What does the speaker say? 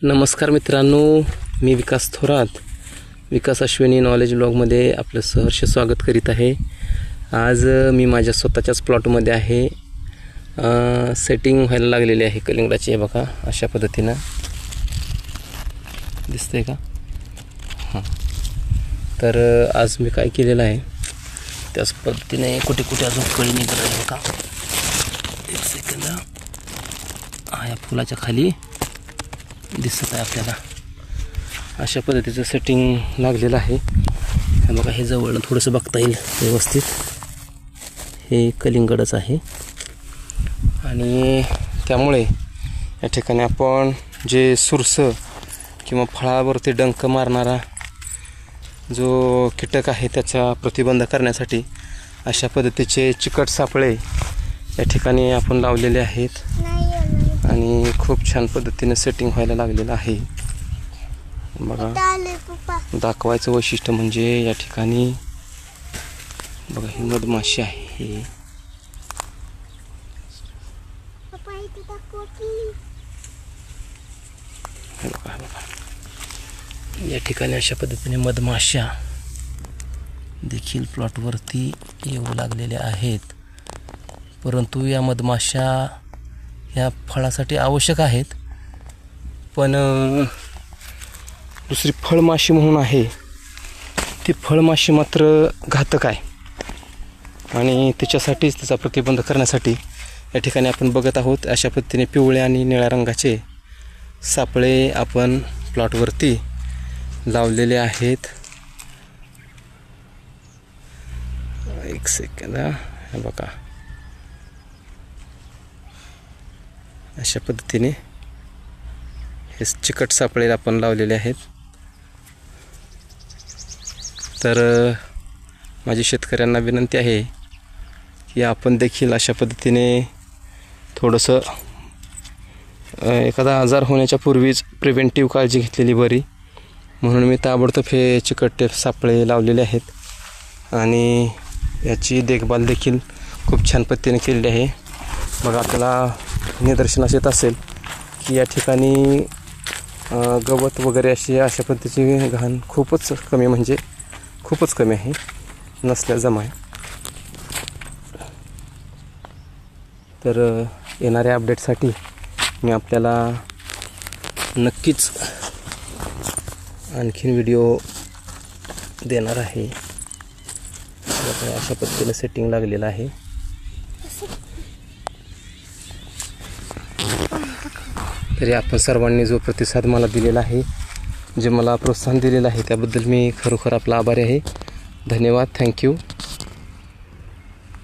नमस्कार मित्रांनो, मी विकास थोरात, विकास अश्विनी नॉलेज ब्लॉगमध्ये आपलं सहर्ष स्वागत करीत आहे. आज मी माझ्या स्वतःच्याच प्लॉटमध्ये आहे. सेटिंग व्हायला लागलेली आहे कलिंगडाची. हे बघा, अशा पद्धतीनं दिसतंय का? हां, तर आज मी काय केलेलं आहे त्याच पद्धतीने कुठे कुठे अजून कळी निघत आहे का? एक सेकंद. या फुलाच्या खाली दिसत आहे आपल्याला. अशा पद्धतीचं सेटिंग लागलेलं आहे. हे बघा, हे जवळनं थोडंसं बघता येईल व्यवस्थित. हे कलिंगडच आहे आणि त्यामुळे या ठिकाणी आपण जे सुरसं किंवा फळावरती डंक मारणारा जो कीटक आहे त्याचा प्रतिबंध करण्यासाठी अशा पद्धतीचे चिकट सापळे या ठिकाणी आपण लावलेले आहेत आणि खूप छान पद्धतीने सेटिंग व्हायला लागलेलं आहे. बघा, दाखवायचं वैशिष्ट्य म्हणजे या ठिकाणी बघा, ही मधमाशी आहे. हे बघा, या ठिकाणी अशा पद्धतीने मधमाशा देखील प्लॉटवरती येऊ लागलेल्या आहेत. परंतु या मधमाशा ह्या फळासाठी आवश्यक आहेत, पण दुसरी फळमाशी म्हणून आहे, ती फळमाशी मात्र घातक आहे आणि त्याच्यासाठीच त्याचा प्रतिबंध करण्यासाठी या ठिकाणी आपण बघत आहोत. अशा पद्धतीने पिवळ्या आणि निळ्या रंगाचे सापळे आपण प्लॉटवरती लावलेले आहेत. एक सेकंद. हे बघा, अशा पद्धतीने हे चिकट सापळे आपण लावलेले आहेत. तर माझी शेतकऱ्यांना विनंती आहे की आपण देखील अशा पद्धतीने थोडंसं एखादा आजार होण्याच्या पूर्वीच प्रिव्हेंटिव्ह काळजी घेतलेली बरी, म्हणून मी ताबडतोब हे चिकट सापळे लावलेले आहेत आणि याची देखभाल देखील खूप छान पद्धतीने केलेली आहे. बघा, आपल्याला निदर्शनास येत असेल की या ठिकाणी गवत वगैरे अशा पद्धतीची घाण खूपच कमी, म्हणजे खूपच कमी आहे, नसल्या जमा आहे. तर येणाऱ्या अपडेटसाठी मी आपल्याला नक्कीच आणखीन व्हिडिओ देणार आहे. अशा पद्धतीने सेटिंग लागलेलं आहे. तरी आपण सर्वांनी जो प्रतिसाद मला दिलेला आहे, जे मला प्रोत्साहन दिलेलं आहे, त्याबद्दल मी खरोखर आपला आभारी आहे. धन्यवाद. थँक्यू.